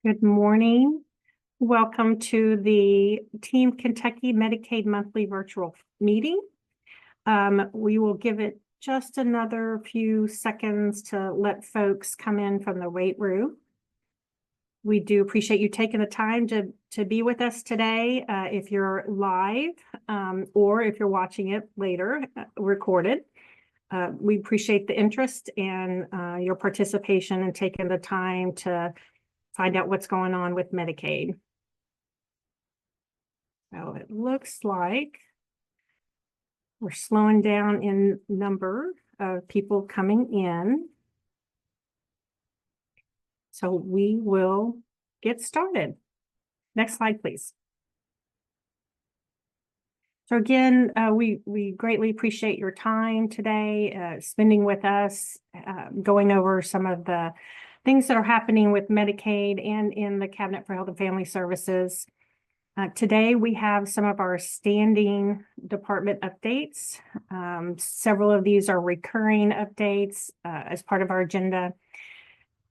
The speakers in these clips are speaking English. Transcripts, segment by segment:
Good morning. Welcome to the Team Kentucky Medicaid Monthly Virtual Meeting. We will give it just another few seconds to let folks come in from the wait room. We do appreciate you taking the time to be with us today. If you're live or if you're watching it later, recorded. We appreciate the interest and your participation and taking the time to find out what's going on with Medicaid. So it looks like we're slowing down in number of people coming in. So we will get started. Next slide, please. So again, we greatly appreciate your time today, spending with us, going over some of the things that are happening with Medicaid and in the Cabinet for Health and Family Services. Today, we have some of our standing department updates. Several of these are recurring updates as part of our agenda.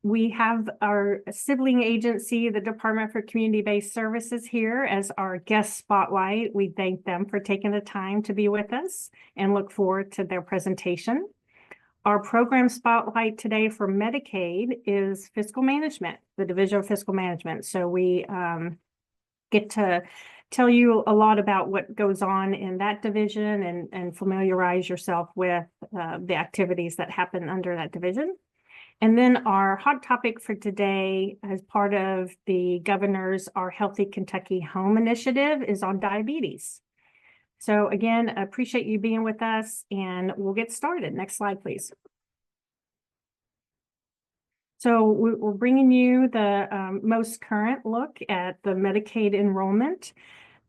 We have our sibling agency, the Department for Community-Based Services, here as our guest spotlight. We thank them for taking the time to be with us and look forward to their presentation. Our program spotlight today for Medicaid is fiscal management, the Division of Fiscal Management. So we get to tell you a lot about what goes on in that division and familiarize yourself with the activities that happen under that division. And then our hot topic for today, as part of the governor's Our Healthy Kentucky Home initiative, is on diabetes. So again, appreciate you being with us, and we'll get started. Next slide, please. So we're bringing you the most current look at the Medicaid enrollment.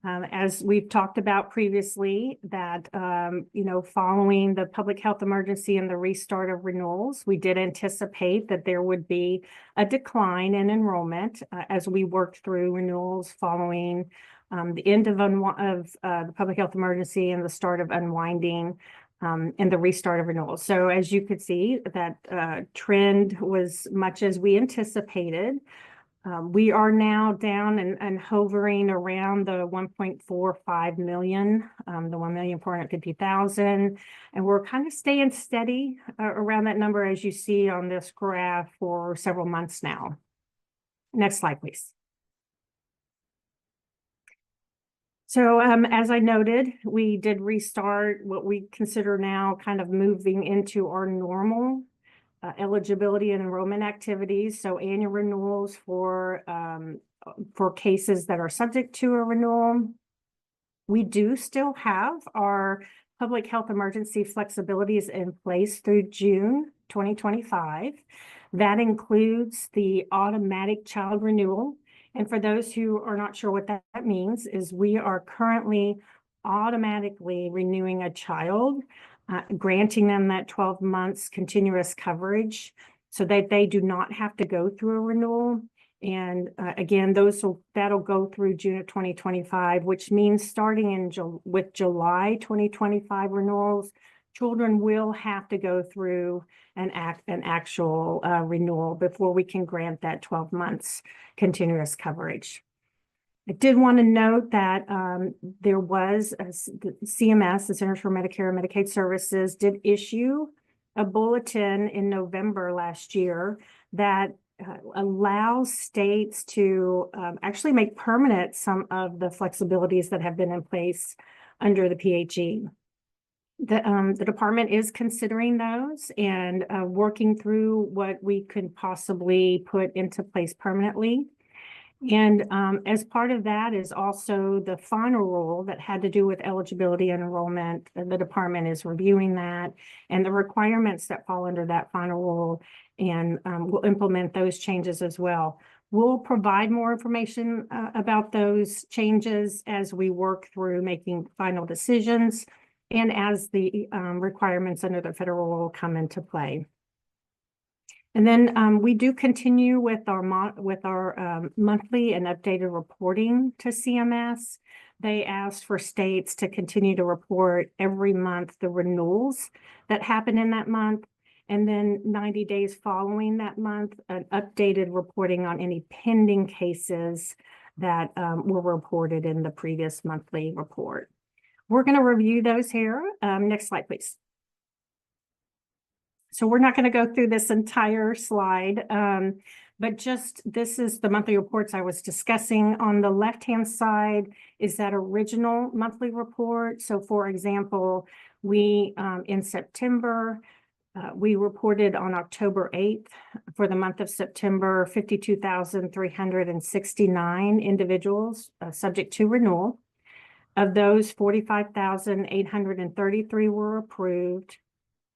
As we've talked about previously, that, following the public health emergency and the restart of renewals, we did anticipate that there would be a decline in enrollment as we worked through renewals following the end of the public health emergency and the start of unwinding and the restart of renewals. So as you could see, that trend was much as we anticipated. We are now down and hovering around the 1.45 million, the 1,450,000, and we're kind of staying steady around that number, as you see on this graph, for several months now. Next slide, please. So as I noted, we did restart what we consider now kind of moving into our normal eligibility and enrollment activities. So annual renewals for cases that are subject to a renewal. We do still have our public health emergency flexibilities in place through June 2025. That includes the automatic child renewal. And for those who are not sure what that means, is we are currently automatically renewing a child, granting them that 12 months continuous coverage so that they do not have to go through a renewal. And again, that'll go through June of 2025, which means starting with July 2025 renewals, children will have to go through an actual renewal before we can grant that 12 months continuous coverage. I did want to note that there was the CMS, the Centers for Medicare and Medicaid Services, did issue a bulletin in November last year that allows states to actually make permanent some of the flexibilities that have been in place under the PHE. The department is considering those and working through what we could possibly put into place permanently. And as part of that is also the final rule that had to do with eligibility and enrollment. The department is reviewing that and the requirements that fall under that final rule, and we'll implement those changes as well. We'll provide more information about those changes as we work through making final decisions and as the requirements under the federal rule come into play. And then we do continue with our monthly and updated reporting to CMS. They asked for states to continue to report every month the renewals that happen in that month. And then 90 days following that month, an updated reporting on any pending cases that were reported in the previous monthly report. We're going to review those here. Next slide, please. So we're not going to go through this entire slide, but just this is the monthly reports I was discussing. On the left-hand side is that original monthly report. So for example, we in September, we reported on October 8th for the month of September, 52,369 individuals subject to renewal. Of those, 45,833 were approved.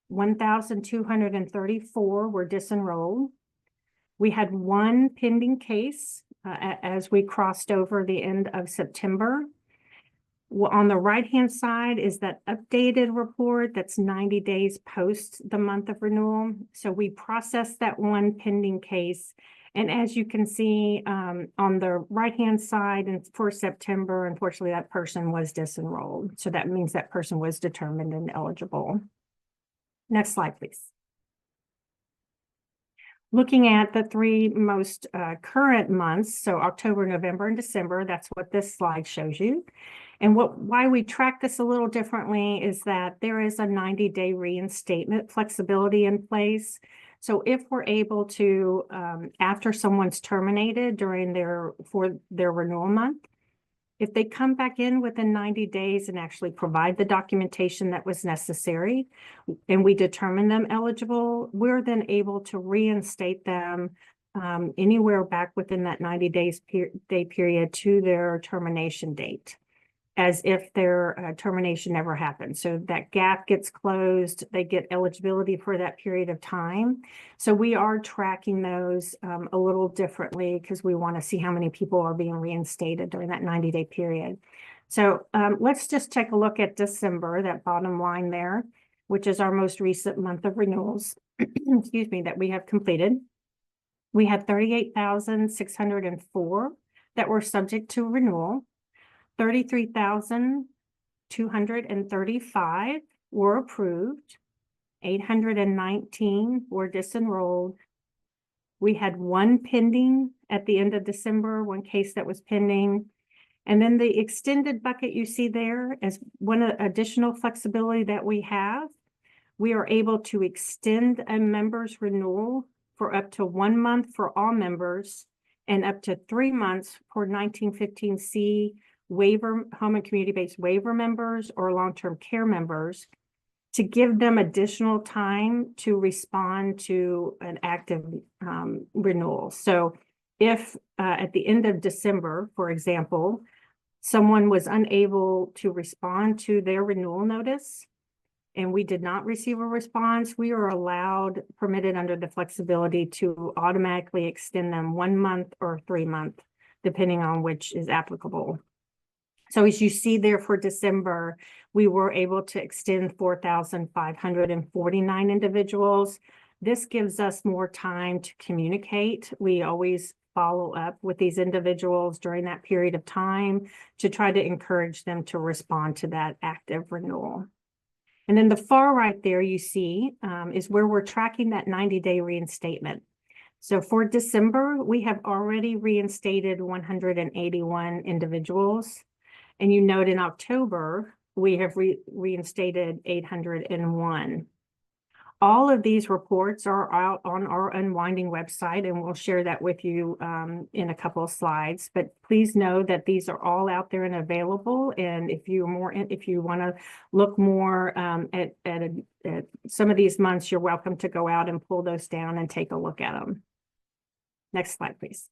1,234 were disenrolled. We had one pending case as we crossed over the end of September. Well, on the right-hand side is that updated report that's 90 days post the month of renewal. So we processed that one pending case. And as you can see on the right-hand side and for September, unfortunately, that person was disenrolled. So that means that person was determined ineligible. Next slide, please. Looking at the three most current months, so October, November, and December, that's what this slide shows you. And why we track this a little differently is that there is a 90-day reinstatement flexibility in place. So if we're able to, after someone's terminated for their renewal month, if they come back in within 90 days and actually provide the documentation that was necessary, and we determine them eligible, we're then able to reinstate them anywhere back within that 90-day period to their termination date, as if their termination never happened. So that gap gets closed, they get eligibility for that period of time. So we are tracking those a little differently because we want to see how many people are being reinstated during that 90-day period. So let's just take a look at December, that bottom line there, which is our most recent month of renewals, excuse me, that we have completed. We had 38,604 that were subject to renewal. 33,235 were approved. 819 were disenrolled. We had one pending at the end of December, one case that was pending. And then the extended bucket you see there is one additional flexibility that we have. We are able to extend a member's renewal for up to 1 month for all members and up to 3 months for 1915C waiver, home and community-based waiver members or long-term care members, to give them additional time to respond to an active renewal. So if at the end of December, for example, someone was unable to respond to their renewal notice and we did not receive a response, we are permitted under the flexibility to automatically extend them 1 month or 3 months, depending on which is applicable. So as you see there for December, we were able to extend 4,549 individuals. This gives us more time to communicate. We always follow up with these individuals during that period of time to try to encourage them to respond to that active renewal. And then the far right there you see is where we're tracking that 90-day reinstatement. So for December, we have already reinstated 181 individuals. And you note in October, we have reinstated 801. All of these reports are out on our Unwinding website, and we'll share that with you in a couple of slides. But please know that these are all out there and available. And if you want to look more at some of these months, you're welcome to go out and pull those down and take a look at them. Next slide, please.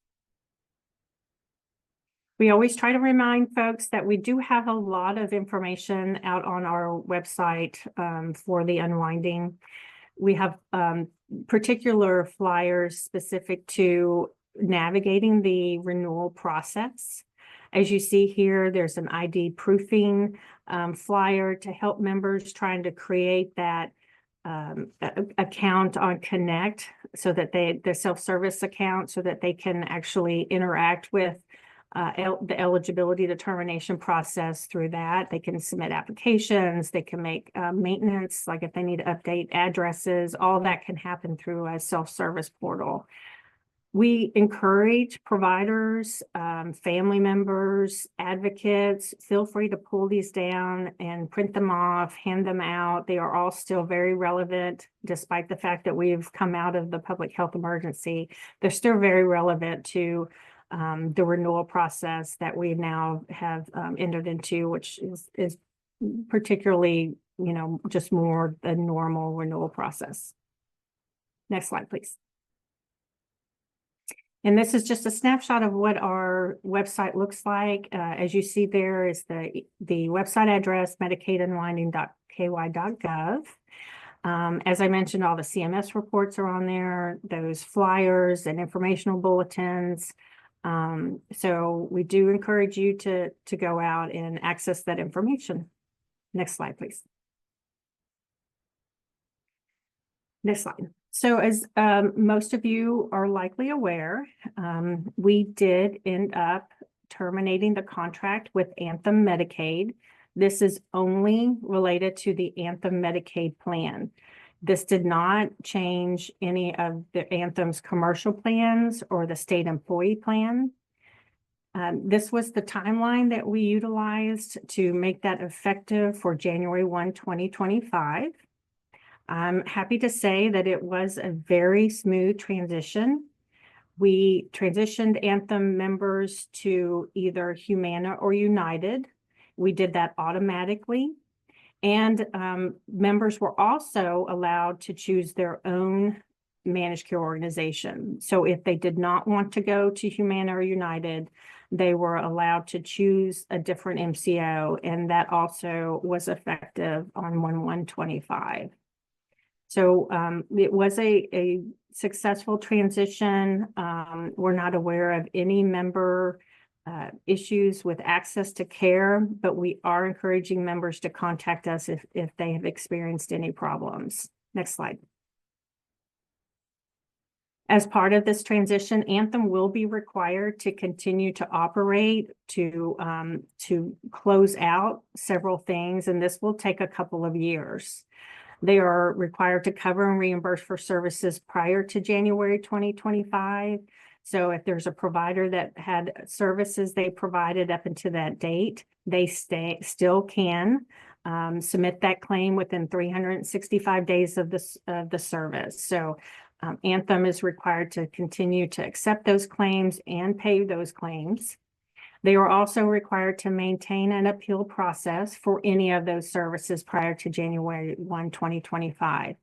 We always try to remind folks that we do have a lot of information out on our website for the Unwinding. We have particular flyers specific to navigating the renewal process. As you see here, there's an ID proofing flyer to help members trying to create that account on Connect, so that the self-service account, so that they can actually interact with the eligibility determination process through that. They can submit applications, they can make maintenance, like if they need to update addresses, all that can happen through a self-service portal. We encourage providers, family members, advocates, feel free to pull these down and print them off, hand them out. They are all still very relevant, despite the fact that we've come out of the public health emergency. They're still very relevant to the renewal process that we now have entered into, which is particularly, just more the normal renewal process. Next slide, please. And this is just a snapshot of what our website looks like. As you see, there is the website address, medicaidunwinding.ky.gov. As I mentioned, all the CMS reports are on there, those flyers and informational bulletins. So we do encourage you to go out and access that information. Next slide, please. Next slide. So as most of you are likely aware, we did end up terminating the contract with Anthem Medicaid. This is only related to the Anthem Medicaid plan. This did not change any of the Anthem's commercial plans or the state employee plan. This was the timeline that we utilized to make that effective for January 1, 2025. I'm happy to say that it was a very smooth transition. We transitioned Anthem members to either Humana or United. We did that automatically. And members were also allowed to choose their own managed care organization. So if they did not want to go to Humana or United, they were allowed to choose a different MCO, and that also was effective on 1/1/25. So it was a successful transition. We're not aware of any member issues with access to care, but we are encouraging members to contact us if they have experienced any problems. Next slide. As part of this transition, Anthem will be required to continue to operate to close out several things, and this will take a couple of years. They are required to cover and reimburse for services prior to January 2025. So if there's a provider that had services they provided up until that date, they still can submit that claim within 365 days of the service. So Anthem is required to continue to accept those claims and pay those claims. They are also required to maintain an appeal process for any of those services prior to January 1, 2025.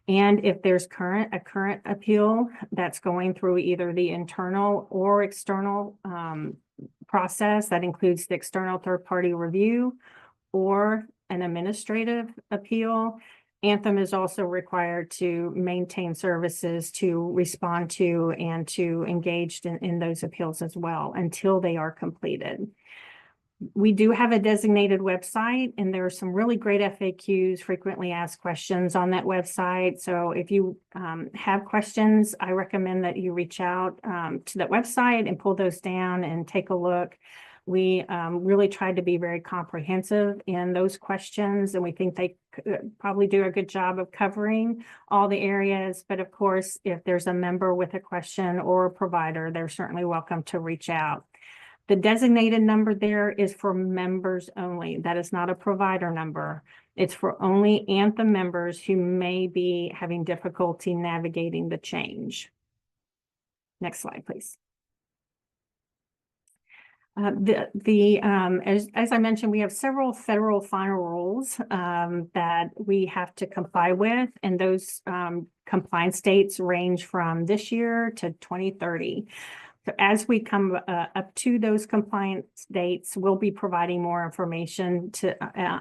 And if there's a current appeal that's going through either the internal or external process, that includes the external third-party review or an administrative appeal, Anthem is also required to maintain services to respond to and to engage in those appeals as well until they are completed. We do have a designated website, and there are some really great FAQs, frequently asked questions on that website. So if you have questions, I recommend that you reach out to that website and pull those down and take a look. We really tried to be very comprehensive in those questions, and we think they probably do a good job of covering all the areas. But of course, if there's a member with a question or a provider, they're certainly welcome to reach out. The designated number there is for members only. That is not a provider number. It's for only Anthem members who may be having difficulty navigating the change. Next slide, please. As I mentioned, we have several federal final rules that we have to comply with, and those compliance dates range from this year to 2030. So as we come up to those compliance dates, we'll be providing more information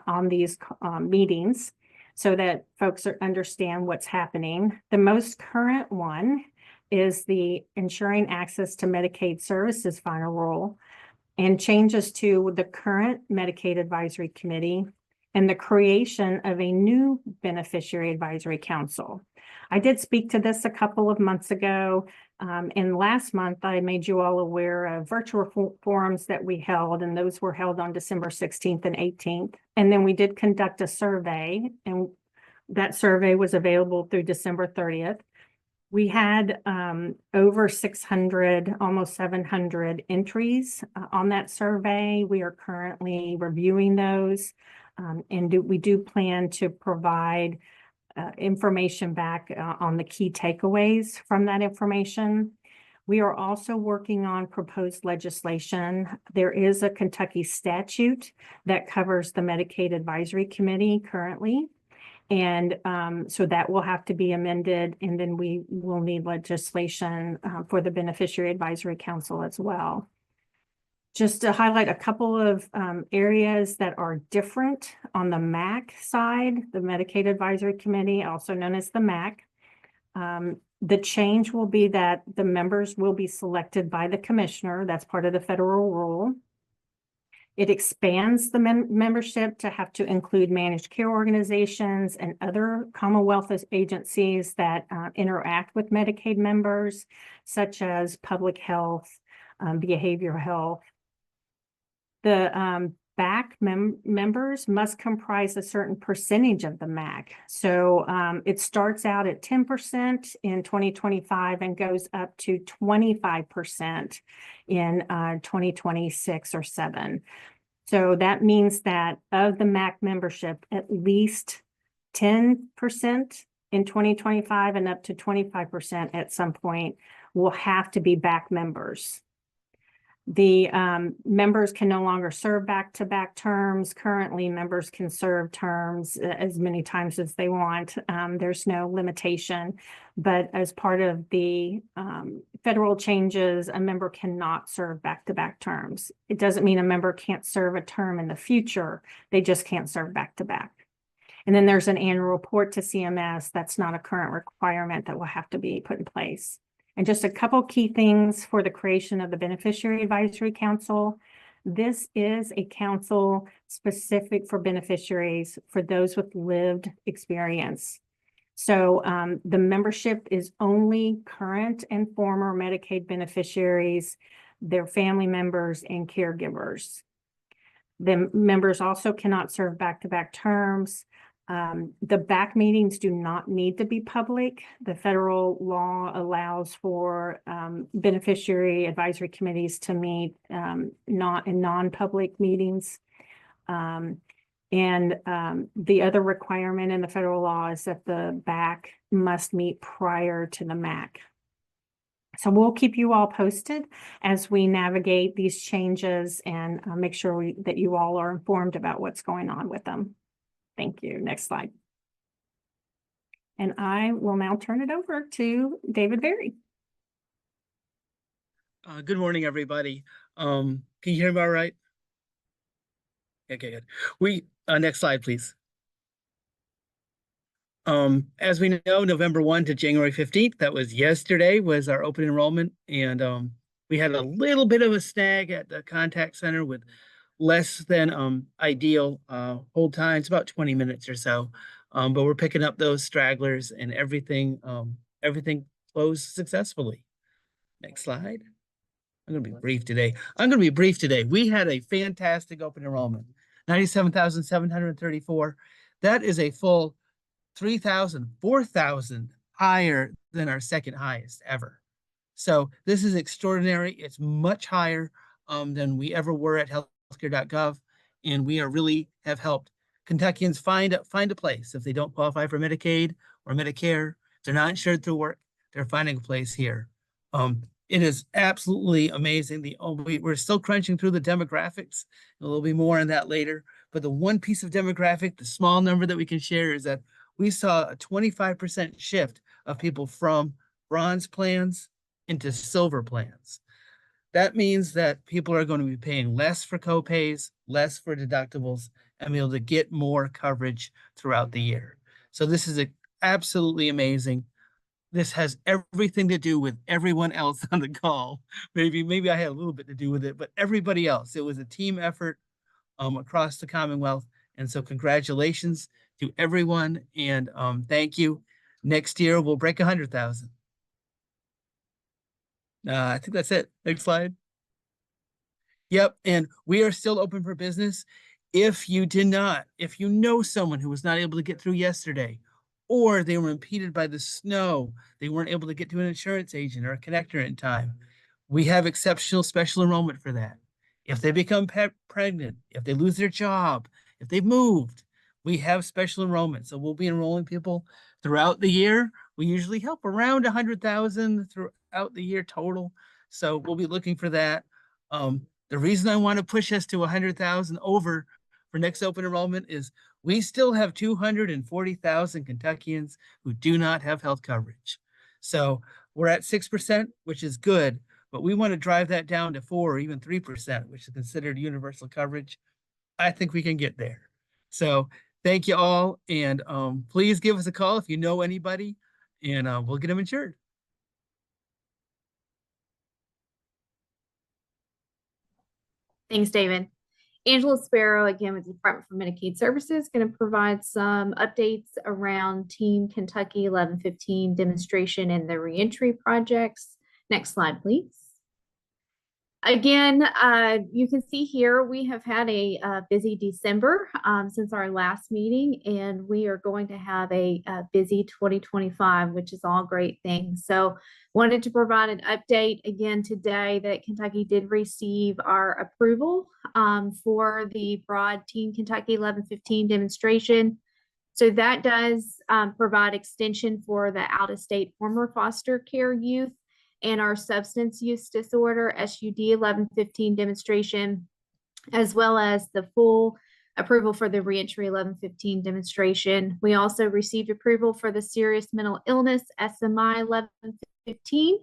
on these meetings so that folks understand what's happening. The most current one is the Ensuring Access to Medicaid Services final rule, and changes to the current Medicaid Advisory Committee and the creation of a new Beneficiary Advisory Council. I did speak to this a couple of months ago. And last month, I made you all aware of virtual forums that we held, and those were held on December 16th and 18th. And then we did conduct a survey, and that survey was available through December 30th. We had over 600, almost 700 entries on that survey. We are currently reviewing those, and we do plan to provide information back on the key takeaways from that information. We are also working on proposed legislation. There is a Kentucky statute that covers the Medicaid Advisory Committee currently. And so that will have to be amended, and then we will need legislation for the Beneficiary Advisory Council as well. Just to highlight a couple of areas that are different on the MAC side, the Medicaid Advisory Committee, also known as the MAC. The change will be that the members will be selected by the commissioner. That's part of the federal rule. It expands the membership to have to include managed care organizations and other Commonwealth agencies that interact with Medicaid members, such as public health, behavioral health. The BAC members must comprise a certain percentage of the MAC. So it starts out at 10% in 2025 and goes up to 25% in 2026 or 7. So that means that of the MAC membership, at least 10% in 2025 and up to 25% at some point will have to be BAC members. The members can no longer serve back-to-back terms. Currently, members can serve terms as many times as they want. There's no limitation, but as part of the federal changes, a member cannot serve back-to-back terms. It doesn't mean a member can't serve a term in the future. They just can't serve back-to-back. And then there's an annual report to CMS. That's not a current requirement that will have to be put in place. And just a couple key things for the creation of the Beneficiary Advisory Council. This is a council specific for beneficiaries, for those with lived experience. So the membership is only current and former Medicaid beneficiaries, their family members, and caregivers. The members also cannot serve back-to-back terms. The BAC meetings do not need to be public. The federal law allows for beneficiary advisory committees to meet not in non-public meetings. The other requirement in the federal law is that the BAC must meet prior to the MAC. So we'll keep you all posted as we navigate these changes and make sure that you all are informed about what's going on with them. Thank you. Next slide. And I will now turn it over to David Berry. Good morning, everybody. Can you hear me all right? Okay, good. Next slide, please. As we know, November 1 to January 15th, that was yesterday, was our open enrollment. And we had a little bit of a snag at the contact center with less than ideal hold times, about 20 minutes or so. But we're picking up those stragglers and everything closed successfully. Next slide. I'm going to be brief today. We had a fantastic open enrollment, 97,734. That is a full 4,000 higher than our second highest ever. So this is extraordinary. It's much higher than we ever were at healthcare.gov, and we really have helped Kentuckians find a place. If they don't qualify for Medicaid or Medicare, if they're not insured through work, they're finding a place here. It is absolutely amazing. We're still crunching through the demographics. A little bit more on that later. But the one piece of demographic, the small number that we can share, is that we saw a 25% shift of people from bronze plans into silver plans. That means that people are going to be paying less for copays, less for deductibles, and be able to get more coverage throughout the year. So this is absolutely amazing. This has everything to do with everyone else on the call. Maybe I had a little bit to do with it, but everybody else. It was a team effort across the Commonwealth. And so congratulations to everyone, and thank you. Next year, we'll break 100,000. I think that's it. Next slide. Yep, and we are still open for business. If you did not, if you know someone who was not able to get through yesterday, or they were impeded by the snow, they weren't able to get to an insurance agent or a connector in time, we have exceptional special enrollment for that. If they become pregnant, if they lose their job, if they've moved, we have special enrollment. So we'll be enrolling people throughout the year. We usually help around 100,000 throughout the year total. So we'll be looking for that. The reason I want to push us to 100,000 over for next open enrollment is we still have 240,000 Kentuckians who do not have health coverage. So we're at 6%, which is good, but we want to drive that down to 4 or even 3%, which is considered universal coverage. I think we can get there. So thank you all. And please give us a call if you know anybody, and we'll get them insured. Thanks, David. Angela Sparrow, again with the Department for Medicaid Services, going to provide some updates around Team Kentucky 1115 demonstration and the reentry projects. Next slide, please. Again, you can see here we have had a busy December since our last meeting, and we are going to have a busy 2025, which is all great things. So wanted to provide an update again today that Kentucky did receive our approval for the broad Team Kentucky 1115 demonstration. So that does provide extension for the out-of-state former foster care youth and our substance use disorder SUD 1115 demonstration, as well as the full approval for the reentry 1115 demonstration. We also received approval for the serious mental illness SMI 1115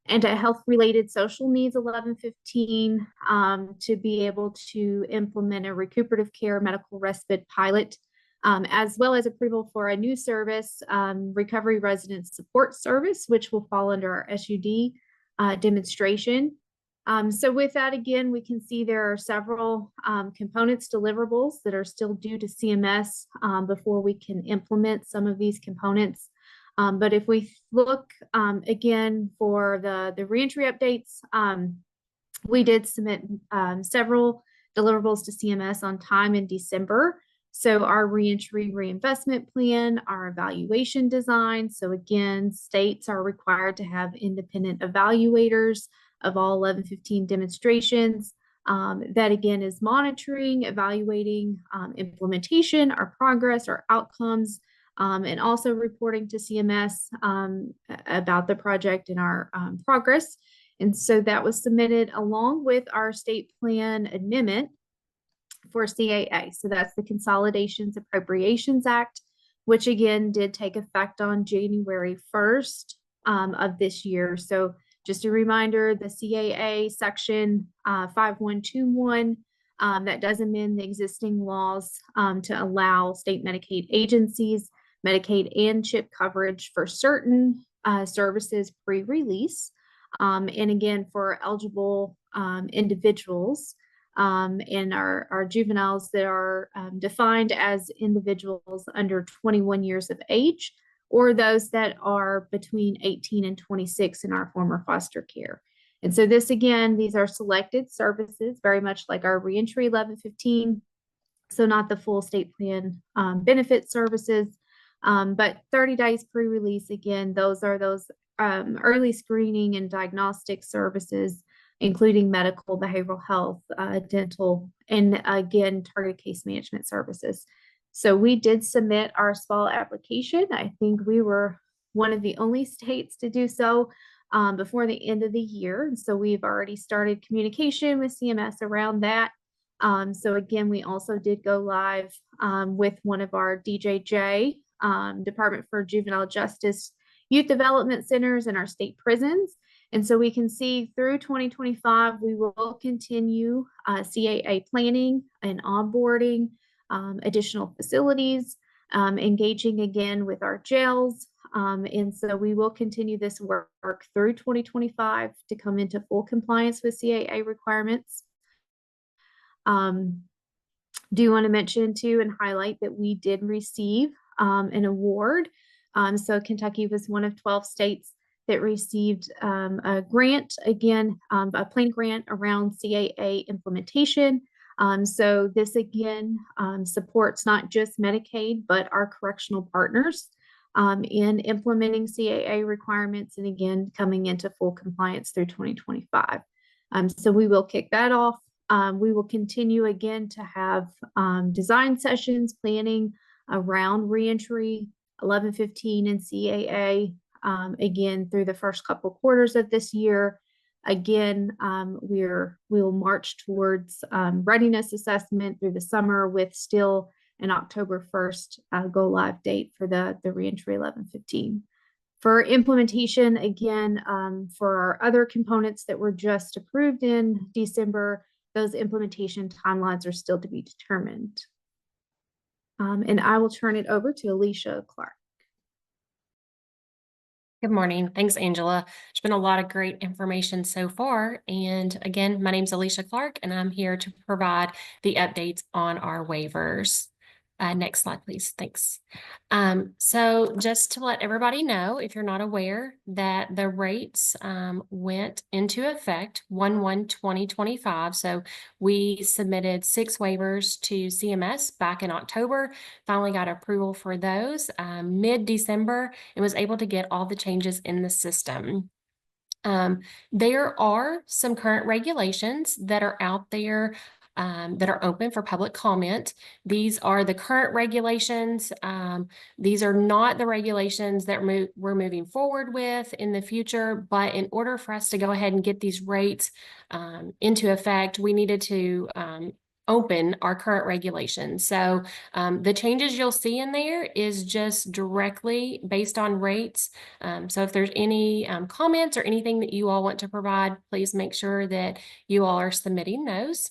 and a health-related social needs 1115 to be able to implement a recuperative care medical respite pilot, as well as approval for a new service, Recovery Resident Support Service, which will fall under our SUD demonstration. So with that, again, we can see there are several components, deliverables that are still due to CMS before we can implement some of these components. But if we look again for the reentry updates, we did submit several deliverables to CMS on time in December. So our reentry reinvestment plan, our evaluation design. So again, states are required to have independent evaluators of all 1115 demonstrations. That again is monitoring, evaluating implementation, our progress, our outcomes, and also reporting to CMS about the project and our progress. And so that was submitted along with our state plan amendment for CAA. So that's the Consolidations Appropriations Act, which again did take effect on January 1st of this year. So just a reminder, the CAA section 5121 that does amend the existing laws to allow state Medicaid agencies, Medicaid and CHIP coverage for certain services pre-release. And again, for eligible individuals, and our juveniles that are defined as individuals under 21 years of age, or those that are between 18 and 26 in our former foster care. And so this, again, these are selected services, very much like our reentry 1115. So not the full state plan benefit services, but 30 days pre-release. Again, those are those early screening and diagnostic services, including medical, behavioral health, dental, and again, targeted case management services. So we did submit our SPAL application. I think we were one of the only states to do so before the end of the year. And so we've already started communication with CMS around that. So again, we also did go live with one of our DJJ, Department for Juvenile Justice Youth Development Centers in our state prisons. And so we can see through 2025, we will continue CAA planning and onboarding additional facilities, engaging again with our jails. And so we will continue this work through 2025 to come into full compliance with CAA requirements. Do want to mention too and highlight that we did receive an award. So Kentucky was one of 12 states that received a grant, again, a plan grant around CAA implementation. So this again supports not just Medicaid, but our correctional partners in implementing CAA requirements and again, coming into full compliance through 2025. So we will kick that off. We will continue again to have design sessions, planning around reentry, 1115 and CAA, again, through the first couple quarters of this year. Again, we'll march towards readiness assessment through the summer with still an October 1st go live date for the reentry 1115. For implementation, again, for our other components that were just approved in December, those implementation timelines are still to be determined. And I will turn it over to Alicia Clark. Good morning. Thanks, Angela. There's been a lot of great information so far. And again, my name is Alicia Clark, and I'm here to provide the updates on our waivers. Next slide, please. Thanks. So just to let everybody know, if you're not aware, that the rates went into effect 1/1/2025. So we submitted 6 waivers to CMS back in October, finally got approval for those mid-December, and was able to get all the changes in the system. There are some current regulations that are out there that are open for public comment. These are the current regulations. These are not the regulations that we're moving forward with in the future, but in order for us to go ahead and get these rates into effect, we needed to open our current regulations. So the changes you'll see in there is just directly based on rates. So if there's any comments or anything that you all want to provide, please make sure that you all are submitting those.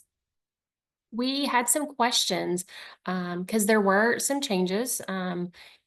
We had some questions because there were some changes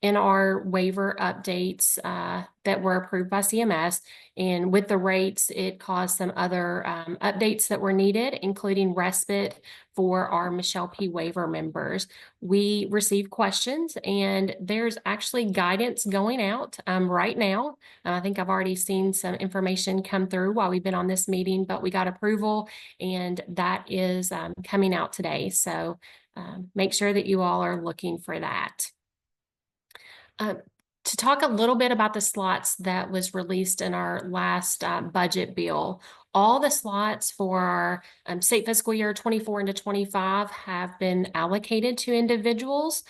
in our waiver updates that were approved by CMS. And with the rates, it caused some other updates that were needed, including respite for our Michelle P. waiver members. We received questions, and there's actually guidance going out right now. I think I've already seen some information come through while we've been on this meeting, but we got approval, and that is coming out today. So make sure that you all are looking for that. To talk a little bit about the slots that was released in our last budget bill, all the slots for our state fiscal year 24 into 25 have been allocated to individuals.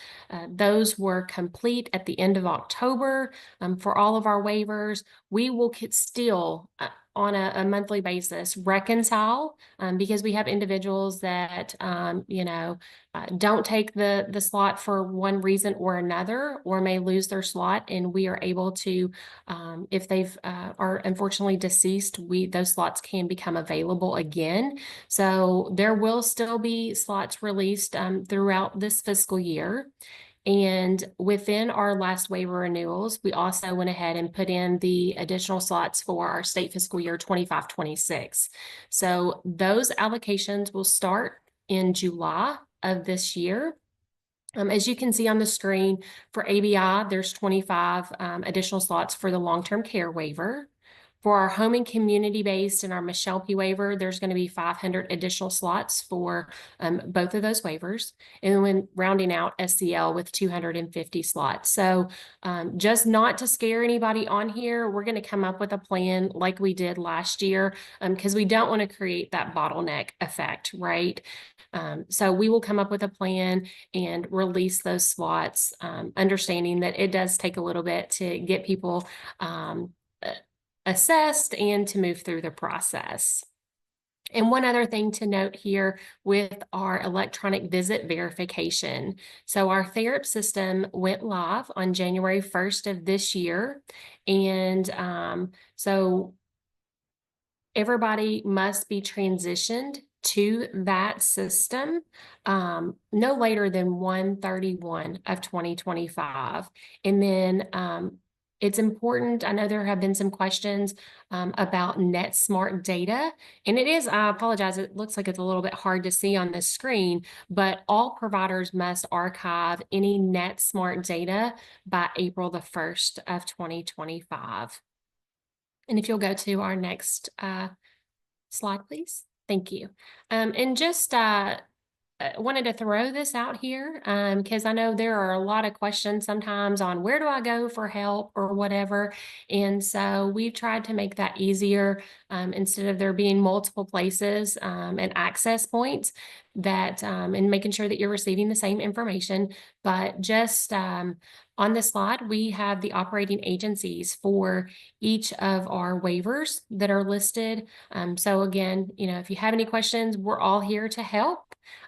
Those were complete at the end of October for all of our waivers. We will still on a monthly basis reconcile because we have individuals that don't take the slot for one reason or another, or may lose their slot, and we are able to if they've are unfortunately deceased, those slots can become available again. So there will still be slots released throughout this fiscal year. And within our last waiver renewals, we also went ahead and put in the additional slots for our state fiscal year 25-26. So those allocations will start in July of this year. As you can see on the screen, for ABI, there's 25 additional slots for the long-term care waiver. For our home and community-based and our Michelle P. waiver, there's going to be 500 additional slots for both of those waivers. And when rounding out SCL with 250 slots. So just not to scare anybody on here, we're going to come up with a plan like we did last year because we don't want to create that bottleneck effect, right? So we will come up with a plan and release those slots, understanding that it does take a little bit to get people assessed and to move through the process. And one other thing to note here with our electronic visit verification. So our therapy system went live on January 1st of this year. And so everybody must be transitioned to that system no later than 1/31 of 2025. And then it's important. I know there have been some questions about NetSmart data, and it is, I apologize, it looks like it's a little bit hard to see on this screen, but all providers must archive any NetSmart data by April the 1st of 2025. And if you'll go to our next slide, please. Thank you. And just wanted to throw this out here because I know there are a lot of questions sometimes on where do I go for help or whatever. And so we've tried to make that easier instead of there being multiple places and access points that and making sure that you're receiving the same information. But just on this slide, we have the operating agencies for each of our waivers that are listed. So again, if you have any questions, we're all here to help.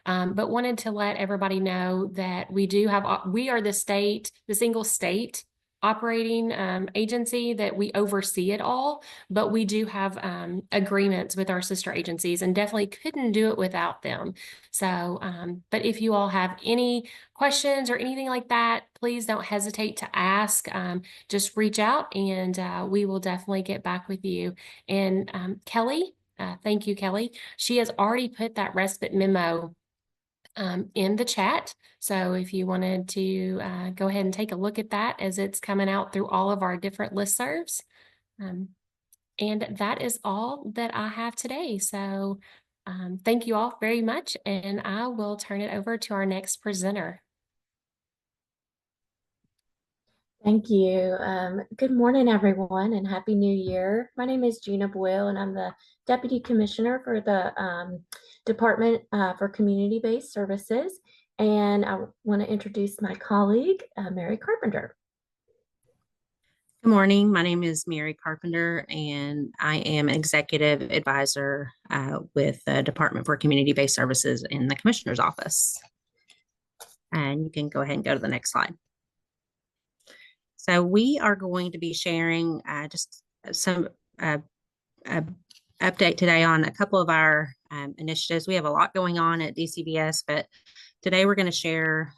But wanted to let everybody know that we are the single state operating agency that we oversee it all, but we do have agreements with our sister agencies and definitely couldn't do it without them. So, but if you all have any questions or anything like that, please don't hesitate to ask. Just reach out and we will definitely get back with you. And Kelly, thank you, Kelly. She has already put that respite memo in the chat. So if you wanted to go ahead and take a look at that as it's coming out through all of our different listservs. And that is all that I have today. So thank you all very much. And I will turn it over to our next presenter. Thank you. Good morning, everyone, and Happy New Year. My name is Gina Boyle, and I'm the Deputy Commissioner for the Department for Community-Based Services. And I want to introduce my colleague, Mary Carpenter. Good morning. My name is Mary Carpenter, and I am an executive advisor with the Department for Community-Based Services in the Commissioner's Office. And you can go ahead and go to the next slide. So we are going to be sharing just some update today on a couple of our initiatives. We have a lot going on at DCBS, but today we're going to share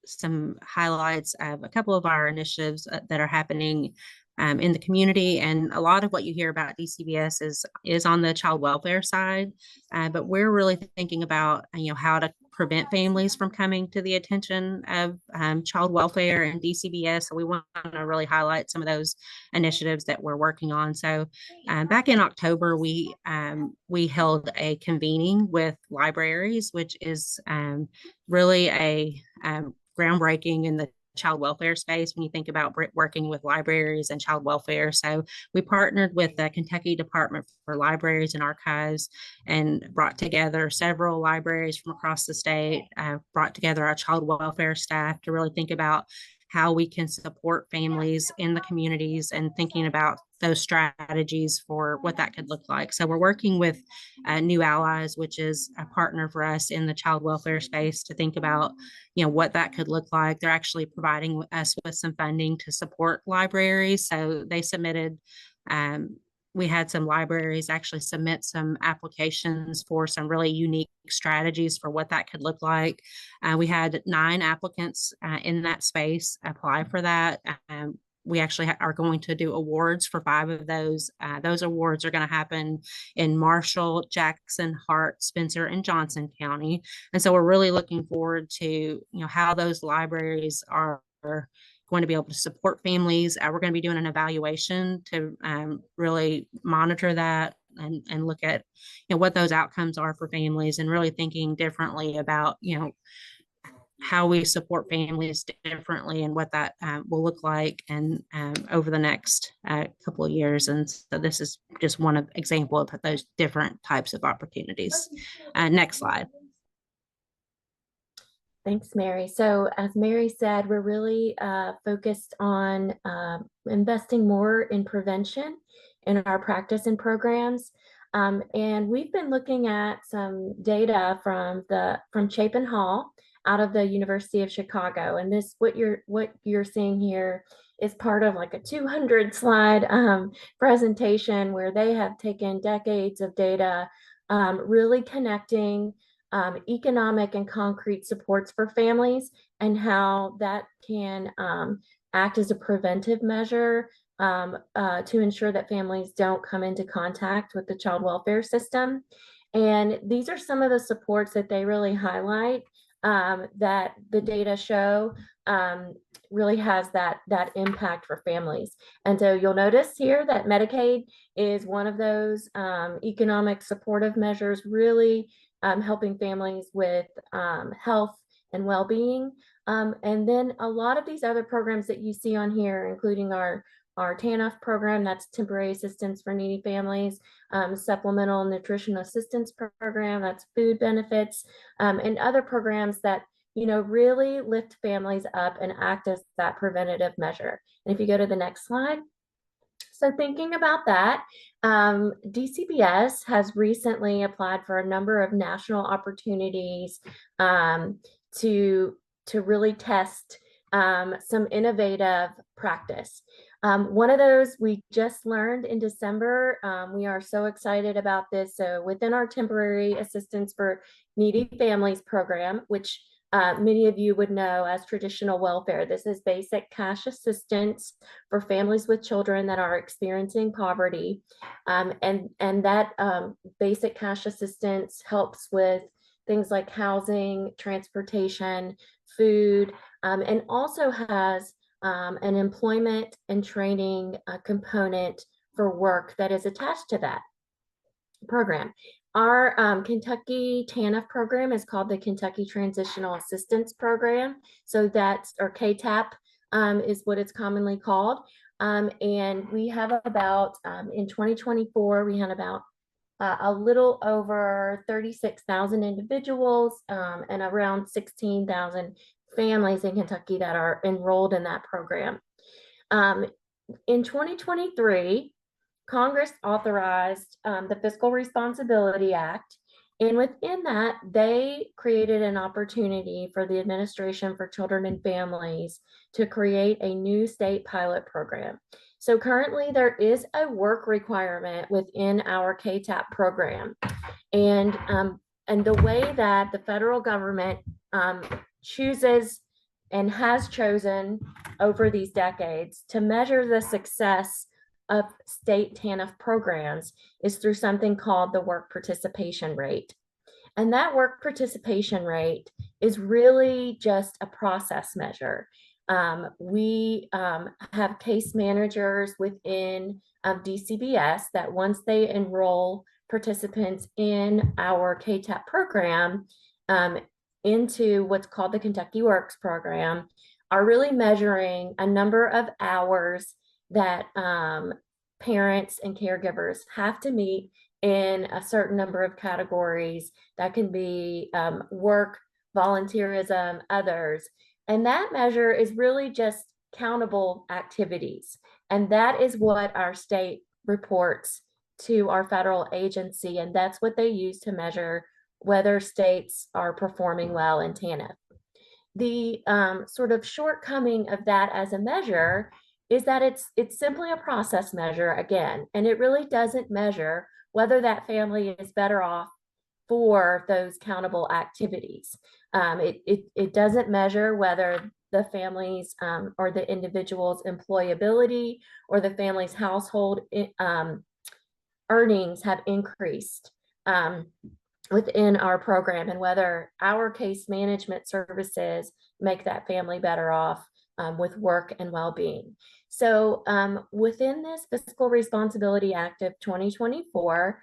some highlights of a couple of our initiatives that are happening in the community. And a lot of what you hear about DCBS is on the child welfare side, but we're really thinking about how to prevent families from coming to the attention of child welfare and DCBS. So we want to really highlight some of those initiatives that we're working on. So back in October, we held a convening with libraries, which is really a groundbreaking in the child welfare space when you think about working with libraries and child welfare. So we partnered with the Kentucky Department for Libraries and Archives and brought together several libraries from across the state, brought together our child welfare staff to really think about how we can support families in the communities and thinking about those strategies for what that could look like. So we're working with New Allies, which is a partner for us in the child welfare space, to think about what that could look like. They're actually providing us with some funding to support libraries. So they submitted we had some libraries actually submit some applications for some really unique strategies for what that could look like. We had 9 applicants in that space apply for that. We actually are going to do awards for 5 of those. Those awards are going to happen in Marshall, Jackson, Hart, Spencer, and Johnson County. And so we're really looking forward to how those libraries are going to be able to support families. We're going to be doing an evaluation to really monitor that and look at what those outcomes are for families, and really thinking differently about how we support families differently and what that will look like and over the next couple of years. And so this is just one example of those different types of opportunities. Next slide. Thanks, Mary. So as Mary said, we're really focused on investing more in prevention in our practice and programs. And we've been looking at some data from Chapin Hall out of the University of Chicago. And this, what you're seeing here is part of like a 200 slide presentation where they have taken decades of data, really connecting economic and concrete supports for families and how that can act as a preventive measure to ensure that families don't come into contact with the child welfare system. And these are some of the supports that they really highlight. that the data show really has that impact for families. And so you'll notice here that Medicaid is one of those economic supportive measures, really helping families with health and well-being. And then a lot of these other programs that you see on here, including our TANF program, that's temporary assistance for needy families, supplemental nutrition assistance program, that's food benefits, and other programs that really lift families up and act as that preventative measure. And if you go to the next slide. So thinking about that, DCBS has recently applied for a number of national opportunities to really test some innovative practice. One of those we just learned in December. We are so excited about this. So within our temporary assistance for needy families program, which many of you would know as traditional welfare, this is basic cash assistance for families with children that are experiencing poverty. And that basic cash assistance helps with things like housing, transportation, food, and also has an employment and training component for work that is attached to that program. Our Kentucky TANF program is called the Kentucky Transitional Assistance Program. So that's, or KTAP is what it's commonly called. And we have about, in 2024, we had about a little over 36,000 individuals and around 16,000 families in Kentucky that are enrolled in that program. In 2023, Congress authorized the Fiscal Responsibility Act, and within that, they created an opportunity for the Administration for Children and Families to create a new state pilot program. So currently, there is a work requirement within our KTAP program, and the way that the federal government chooses and has chosen over these decades to measure the success of state TANF programs is through something called the work participation rate. And that work participation rate is really just a process measure. We have case managers within DCBS that once they enroll participants in our KTAP program into what's called the Kentucky Works program, are really measuring a number of hours that parents and caregivers have to meet in a certain number of categories. That can be work, volunteerism, others. And that measure is really just countable activities. And that is what our state reports to our federal agency. And that's what they use to measure whether states are performing well in TANF. The sort of shortcoming of that as a measure is that it's simply a process measure again, and it really doesn't measure whether that family is better off for those countable activities. It doesn't measure whether the family's or the individual's employability or the family's household earnings have increased within our program, and whether our case management services make that family better off with work and well-being. So within this Fiscal Responsibility Act of 2024,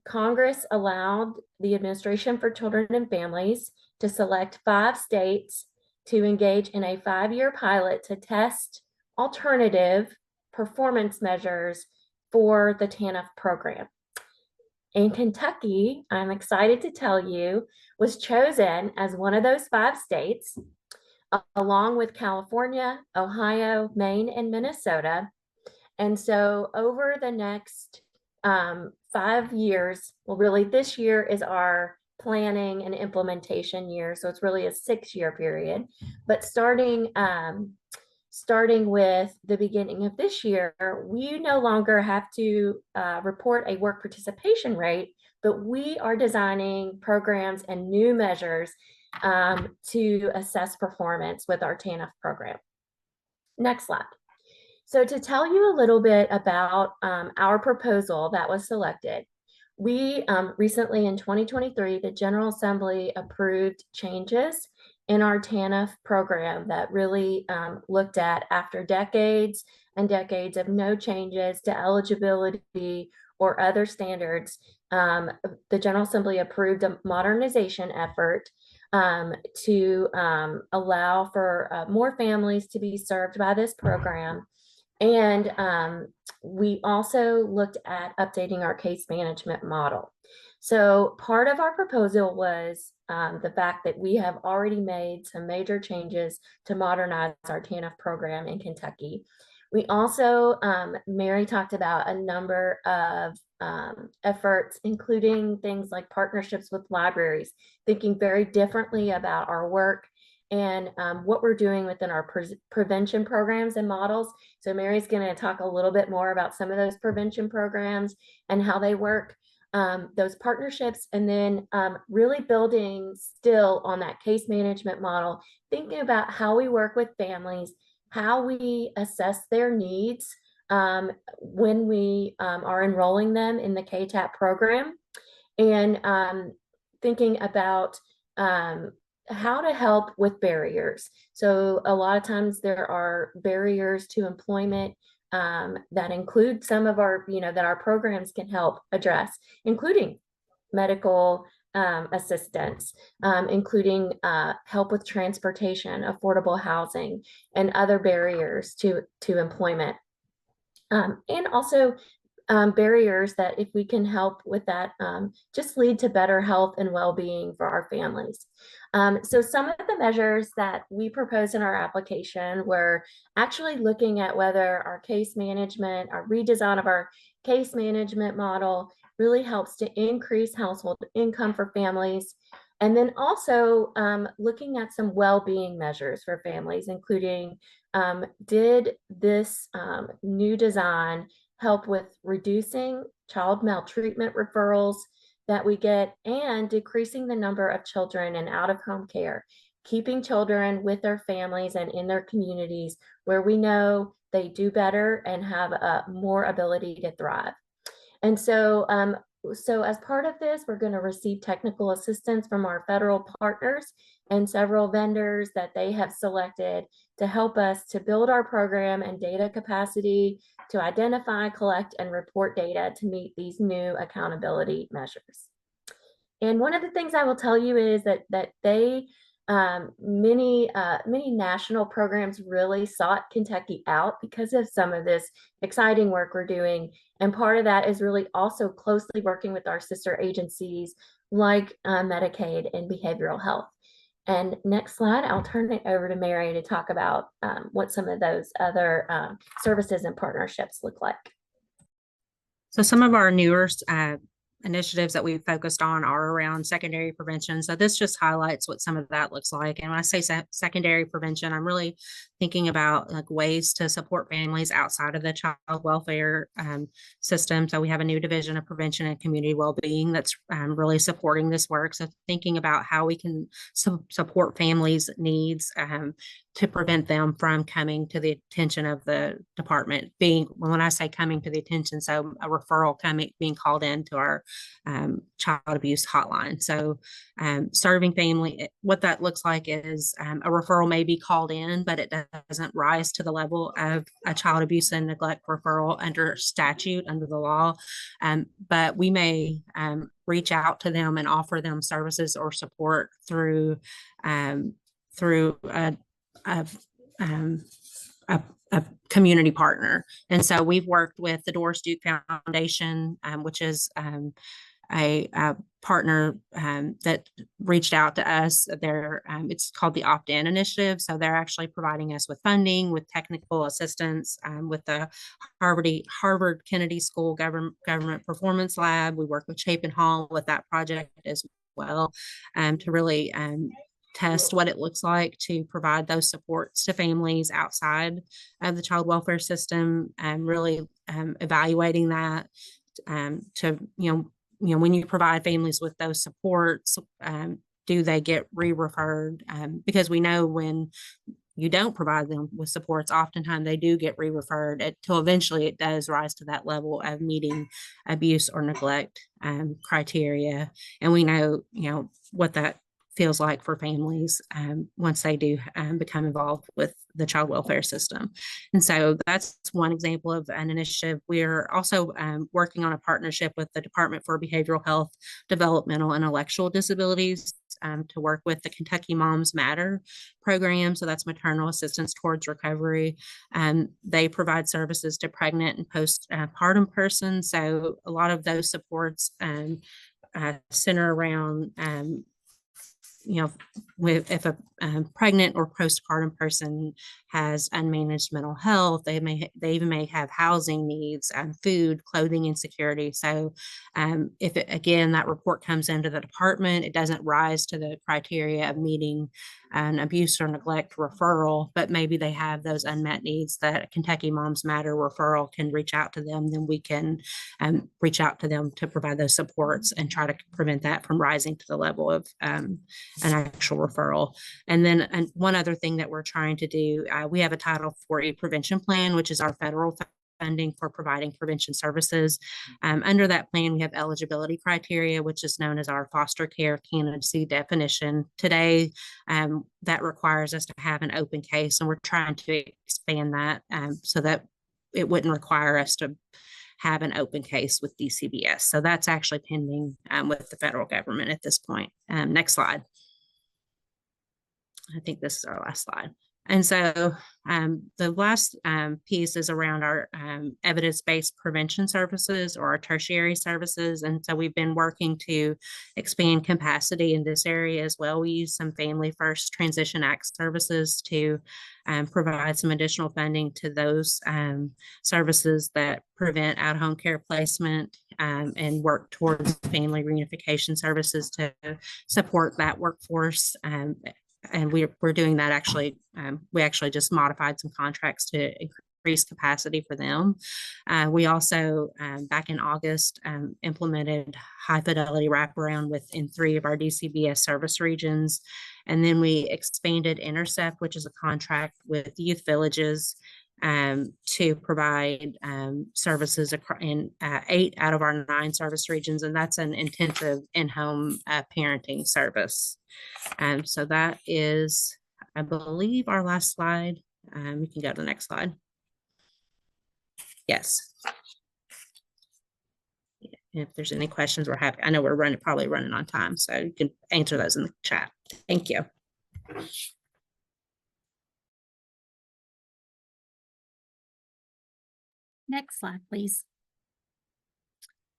Congress allowed the Administration for Children and Families to select 5 states to engage in a 5-year pilot to test alternative performance measures for the TANF program. And Kentucky, I'm excited to tell you, was chosen as one of those 5 states, along with California, Ohio, Maine, and Minnesota. And so over the next 5 years, well, really this year is our planning and implementation year. So it's really a 6-year period, but starting with the beginning of this year, we no longer have to report a work participation rate, but we are designing programs and new measures to assess performance with our TANF program. Next slide. So to tell you a little bit about our proposal that was selected, We recently in 2023, the General Assembly approved changes in our TANF program that really looked at, after decades and decades of no changes to eligibility or other standards, the General Assembly approved a modernization effort to allow for more families to be served by this program. And we also looked at updating our case management model. So part of our proposal was the fact that we have already made some major changes to modernize our TANF program in Kentucky. We also, Mary talked about a number of efforts, including things like partnerships with libraries, thinking very differently about our work and what we're doing within our prevention programs and models. So Mary's going to talk a little bit more about some of those prevention programs and how they work, those partnerships, and then really building still on that case management model, thinking about how we work with families, how we assess their needs when we are enrolling them in the KTAP program, and thinking about how to help with barriers. So a lot of times there are barriers to employment that include some of our, that our programs can help address, including medical assistance, including help with transportation, affordable housing, and other barriers to employment. And also barriers that, if we can help with that, just lead to better health and well-being for our families. So some of the measures that we proposed in our application were actually looking at whether our case management, our redesign of our case management model really helps to increase household income for families. And then also looking at some well-being measures for families, including did this new design help with reducing child maltreatment referrals that we get, and decreasing the number of children in out-of-home care, keeping children with their families and in their communities where we know they do better and have more ability to thrive. And so, so as part of this, we're going to receive technical assistance from our federal partners and several vendors that they have selected to help us to build our program and data capacity to identify, collect, and report data to meet these new accountability measures. And one of the things I will tell you is that many national programs really sought Kentucky out because of some of this exciting work we're doing. And part of that is really also closely working with our sister agencies like Medicaid and behavioral health. And next slide, I'll turn it over to Mary to talk about what some of those other services and partnerships look like. So some of our newer initiatives that we've focused on are around secondary prevention. So this just highlights what some of that looks like. And when I say secondary prevention, I'm really thinking about like ways to support families outside of the child welfare system. So we have a new division of prevention and community well-being that's really supporting this work. So thinking about how we can support families' needs to prevent them from coming to the attention of the department. When I say coming to the attention, so a referral being called in to our child abuse hotline. So serving family, what that looks like is a referral may be called in, but it doesn't rise to the level of a child abuse and neglect referral under statute, under the law. But we may reach out to them and offer them services or support through a community partner. And so we've worked with the Doris Duke Foundation, which is a partner that reached out to us. It's called the Opt-in Initiative. So they're actually providing us with funding, with technical assistance, with the Harvard Kennedy School Government Performance Lab. We work with Chapin Hall with that project as well, to really test what it looks like to provide those supports to families outside of the child welfare system, and really evaluating that to, when you provide families with those supports, do they get re-referred? Because we know when you don't provide them with supports, oftentimes they do get re-referred until eventually it does rise to that level of meeting abuse or neglect criteria. And we know, what that feels like for families once they do become involved with the child welfare system. And so that's one example of an initiative. We're also working on a partnership with the Department for Behavioral Health, Developmental, and Intellectual Disabilities to work with the Kentucky Moms Matter program. So that's maternal assistance towards recovery. They provide services to pregnant and postpartum persons. So a lot of those supports center around if a pregnant or postpartum person has unmanaged mental health, they even may have housing needs and food, clothing insecurity. So if again, that report comes into the department, it doesn't rise to the criteria of meeting an abuse or neglect referral, but maybe they have those unmet needs that Kentucky Moms Matter referral can reach out to them, then we can reach out to them to provide those supports and try to prevent that from rising to the level of an actual referral. And then one other thing that we're trying to do, we have a Title 40 prevention plan, which is our federal funding for providing prevention services. Under that plan, we have eligibility criteria, which is known as our foster care candidacy definition. Today, that requires us to have an open case, and we're trying to expand that so that it wouldn't require us to have an open case with DCBS. So that's actually pending with the federal government at this point. Next slide. I think this is our last slide. And so the last piece is around our evidence-based prevention services, or our tertiary services. And so we've been working to expand capacity in this area as well. We use some Family First Transition Act services to provide some additional funding to those services that prevent out-of-home care placement and work towards family reunification services to support that workforce. And we're doing that actually. We actually just modified some contracts to increase capacity for them. We also, back in August, implemented high fidelity wraparound within 3 of our DCBS service regions. And then we expanded Intercept, which is a contract with youth villages to provide services in 8 out of our 9 service regions. And that's an intensive in-home parenting service. So that is, I believe, our last slide. You can go to the next slide. Yes. If there's any questions, we're happy. I know we're probably running on time, so you can answer those in the chat. Thank you. Next slide, please.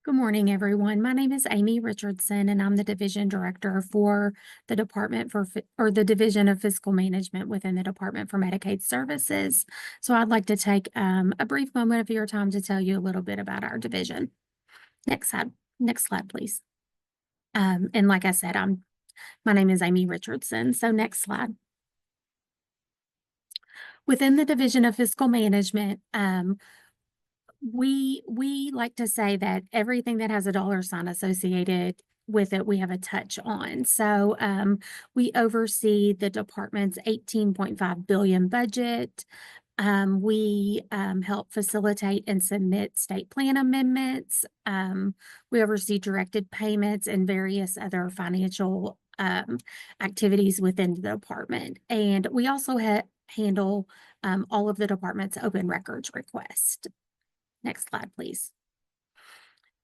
Good morning, everyone. My name is Amy Richardson, and I'm the Division Director for the the Division of Fiscal Management within the Department for Medicaid Services. So I'd like to take a brief moment of your time to tell you a little bit about our division. Next slide, please. And like I said, my name is Amy Richardson. So next slide. Within the Division of Fiscal Management, we like to say that everything that has a dollar sign associated with it, we have a touch on. So we oversee the department's $18.5 billion budget. We help facilitate and submit state plan amendments. We oversee directed payments and various other financial activities within the department. And we also handle all of the department's open records requests. Next slide, please.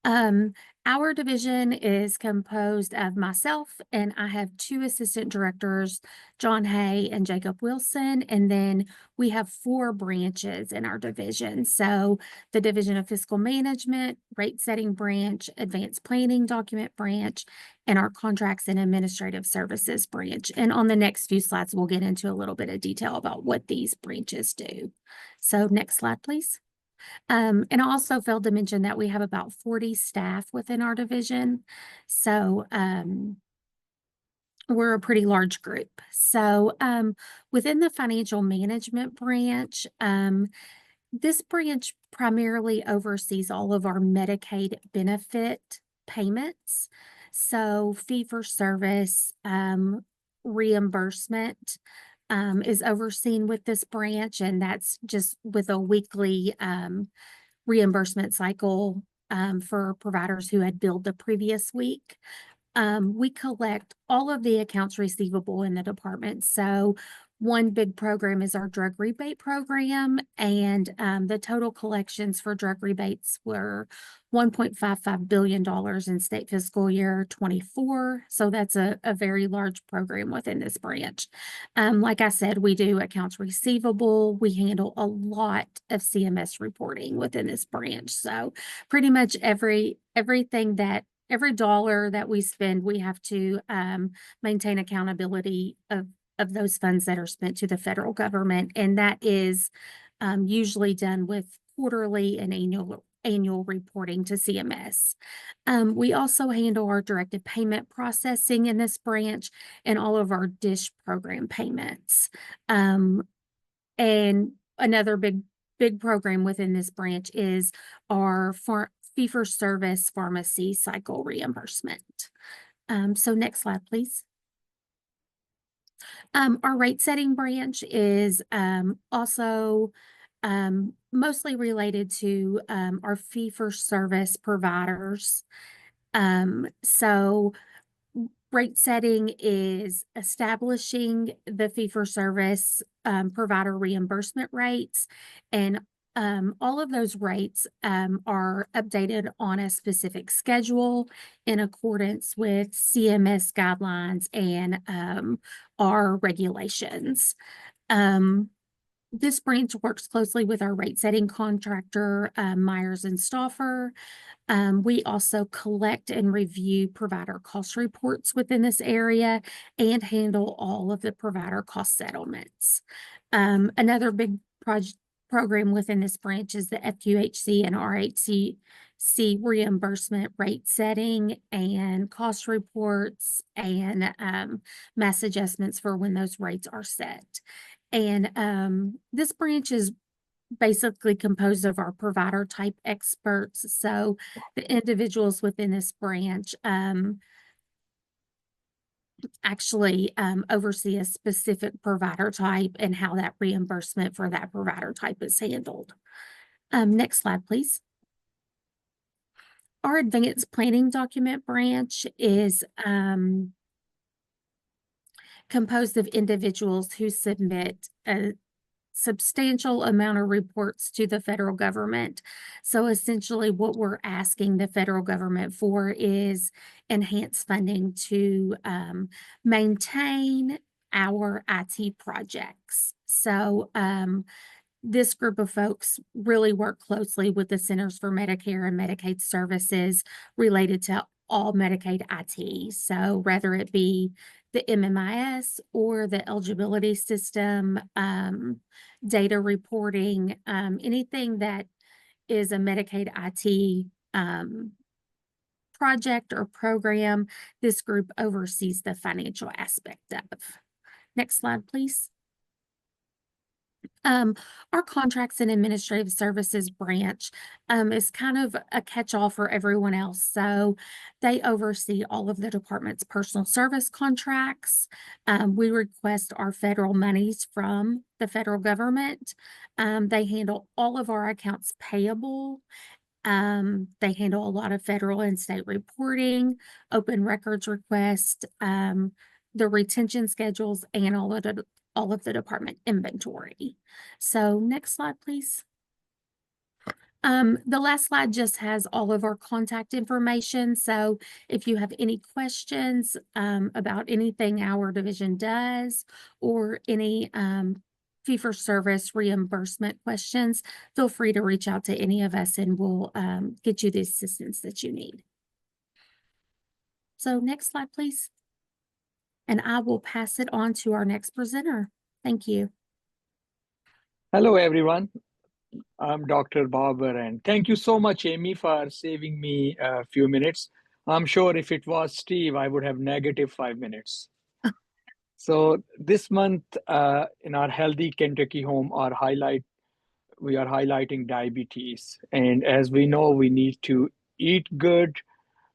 Our division is composed of myself, and I have 2 assistant directors, John Hay and Jacob Wilson, and then we have 4 branches in our division. So the Division of Fiscal Management, Rate Setting Branch, Advanced Planning Document Branch, and our Contracts and Administrative Services branch. And on the next few slides, we'll get into a little bit of detail about what these branches do. So next slide, please. And I also failed to mention that we have about 40 staff within our division. So we're a pretty large group. So within the financial management branch, this branch primarily oversees all of our Medicaid benefit payments. So fee for service, reimbursement, is overseen with this branch, and that's just with a weekly reimbursement cycle for providers who had billed the previous week. We collect all of the accounts receivable in the department. So one big program is our drug rebate program, and the total collections for drug rebates were $1.55 billion in state fiscal year 24. So that's a very large program within this branch. Like I said, we do accounts receivable. We handle a lot of CMS reporting within this branch. So pretty much every dollar that we spend, we have to maintain accountability of those funds that are spent to the federal government. And that is usually done with quarterly and annual reporting to CMS. We also handle our directed payment processing in this branch and all of our DISH program payments. And another big program within this branch is our fee-for-service pharmacy cycle reimbursement. So next slide, please. Our rate setting branch is also mostly related to our fee-for-service providers. So rate setting is establishing the fee-for-service provider reimbursement rates, and all of those rates are updated on a specific schedule in accordance with CMS guidelines and our regulations. This branch works closely with our rate setting contractor, Myers and Stauffer. We also collect and review provider cost reports within this area and handle all of the provider cost settlements. Another big program within this branch is the FQHC and RHC reimbursement rate setting and cost reports and mass adjustments for when those rates are set. And this branch is basically composed of our provider type experts. So the individuals within this branch actually oversee a specific provider type and how that reimbursement for that provider type is handled. Next slide, please. Our advanced planning document branch is composed of individuals who submit a substantial amount of reports to the federal government. So essentially what we're asking the federal government for is enhanced funding to maintain our IT projects. So this group of folks really work closely with the Centers for Medicare and Medicaid Services related to all Medicaid IT. So whether it be the MMIS or the eligibility system, data reporting, anything that is a Medicaid IT project or program, this group oversees the financial aspect of. Next slide, please. Our contracts and administrative services branch is kind of a catch-all for everyone else. So they oversee all of the department's personal service contracts. We request our federal monies from the federal government. They handle all of our accounts payable. They handle a lot of federal and state reporting, open records requests, the retention schedules, and all of the department inventory. So next slide, please. The last slide just has all of our contact information. So if you have any questions about anything our division does or any fee-for-service reimbursement questions, feel free to reach out to any of us and we'll get you the assistance that you need. So next slide, please. And I will pass it on to our next presenter. Thank you. Hello, everyone. I'm Dr. Barber, and thank you so much, Amy, for saving me a few minutes. I'm sure if it was Steve, I would have negative 5 minutes. So this month in our Healthy Kentucky Home, we are highlighting diabetes. And as we know, we need to eat good,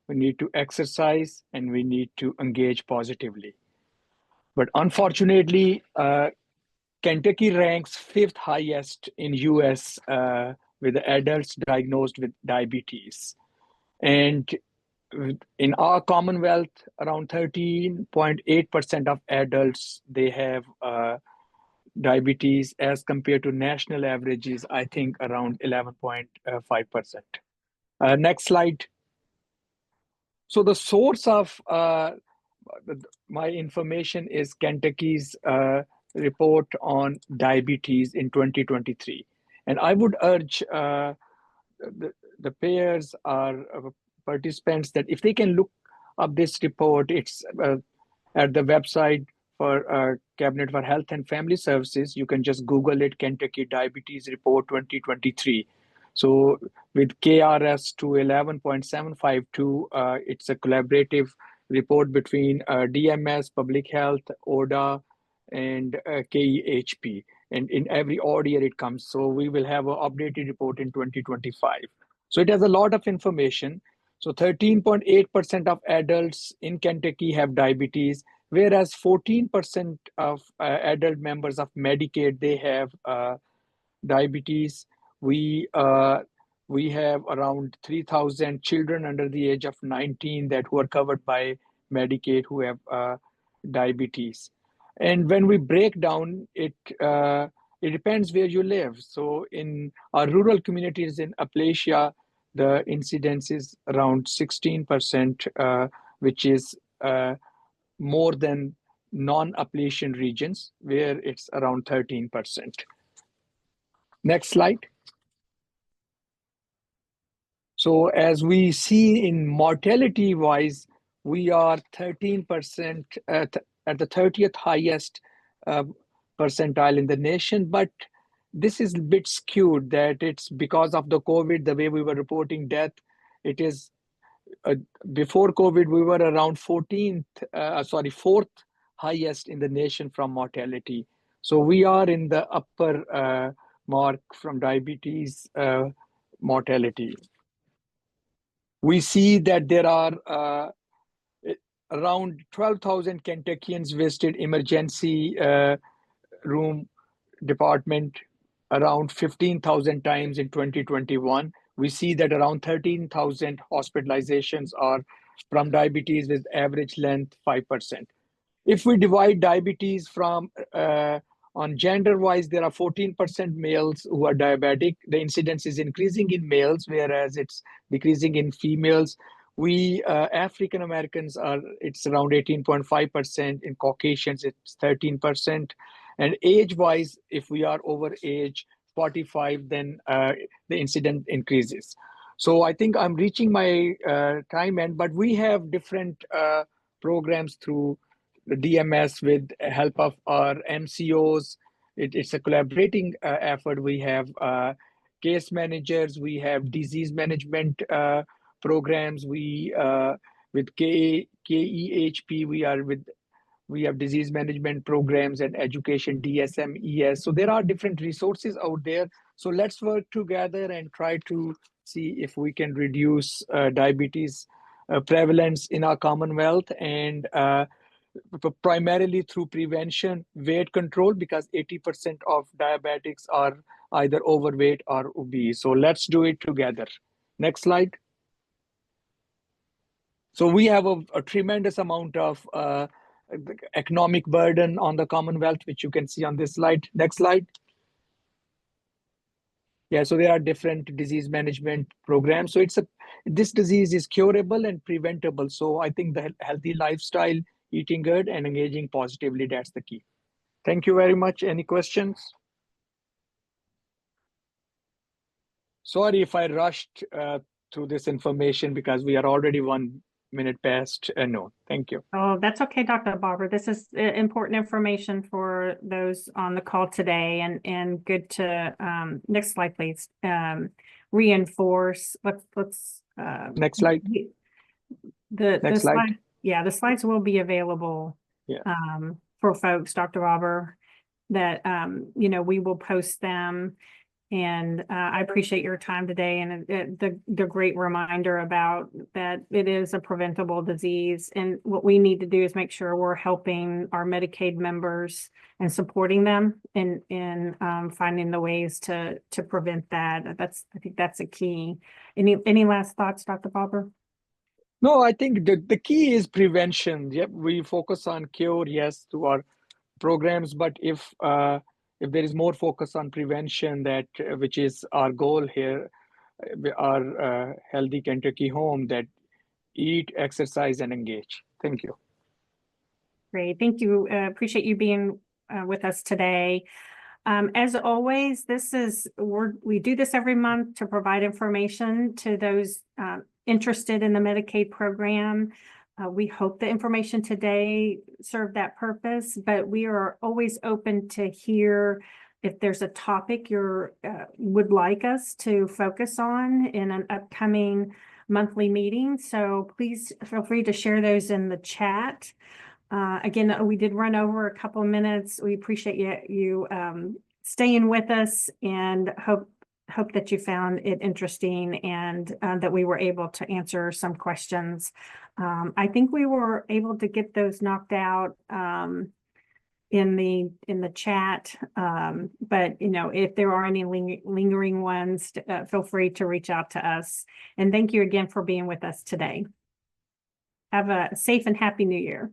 we need to exercise, and we need to engage positively. But unfortunately, Kentucky ranks 5th highest in US with adults diagnosed with diabetes. And in our Commonwealth, around 13.8% of adults, they have diabetes as compared to national averages, I think around 11.5%. Next slide. So the source of my information is Kentucky's report on diabetes in 2023. And I would urge the payers or participants that if they can look up this report, it's at the website for Cabinet for Health and Family Services. You can just Google it, Kentucky Diabetes Report 2023. So with KRS 211.752, it's a collaborative report between DMS, Public Health, ODA, and KEHP. And in every odd year it comes. So we will have an updated report in 2025. So it has a lot of information. So 13.8% of adults in Kentucky have diabetes, whereas 14% of adult members of Medicaid, they have diabetes. We have around 3,000 children under the age of 19 that who are covered by Medicaid who have diabetes. And when we break down it, it depends where you live. So in our rural communities in Appalachia, the incidence is around 16%, which is more than non-Appalachian regions, where it's around 13%. Next slide. So as we see in mortality wise, we are 13% at the 30th highest percentile in the nation, but this is a bit skewed that it's because of the COVID, the way we were reporting death. It is before COVID, we were around 4th highest in the nation from mortality. So we are in the upper mark from diabetes mortality. We see that there are around 12,000 Kentuckians visited emergency room department around 15,000 times in 2021. We see that around 13,000 hospitalizations are from diabetes with average length 5%. If we divide diabetes from on gender wise, there are 14% males who are diabetic. The incidence is increasing in males, whereas it's decreasing in females. We African Americans it's around 18.5%. In Caucasians, it's 13%. And age wise, if we are over age 45, then the incidence increases. So I think I'm reaching my time end, but we have different programs through the DMS with help of our MCOs. It's a collaborating effort. We have case managers, we have disease management programs. We with KEHP, we have disease management programs and education, DSM, ES. So there are different resources out there. So let's work together and try to see if we can reduce diabetes prevalence in our Commonwealth, and primarily through prevention, weight control, because 80% of diabetics are either overweight or obese. So let's do it together. Next slide. So we have a tremendous amount of economic burden on the Commonwealth, which you can see on this slide. Next slide. Yeah, so there are different disease management programs. So this disease is curable and preventable. So I think the healthy lifestyle, eating good and engaging positively, that's the key. Thank you very much. Any questions? Sorry if I rushed through this information because we are already 1 minute past. No, thank you. Oh, that's okay, Dr. Barber. This is important information for those on the call today, and good to, next slide, please. Reinforce, let's next slide. The slide. Yeah, the slides will be available for folks, Dr. Barber, that, we will post them. And I appreciate your time today and the great reminder about that it is a preventable disease. And what we need to do is make sure we're helping our Medicaid members and supporting them in finding the ways to prevent that. I think that's a key. Any last thoughts, Dr. Bobber? No, I think the key is prevention. Yep, we focus on cure, yes, to our programs, but if there is more focus on prevention, that which is our goal here, our healthy Kentucky home, that eat, exercise, and engage. Thank you. Great, thank you. Appreciate you being with us today. As always, we do this every month to provide information to those interested in the Medicaid program. We hope the information today served that purpose, but we are always open to hear if there's a topic you would like us to focus on in an upcoming monthly meeting. So please feel free to share those in the chat. Again, we did run over a couple of minutes. We appreciate you staying with us and hope that you found it interesting and that we were able to answer some questions. I think we were able to get those knocked out in the chat, but if there are any lingering ones, feel free to reach out to us. And thank you again for being with us today. Have a safe and happy New Year.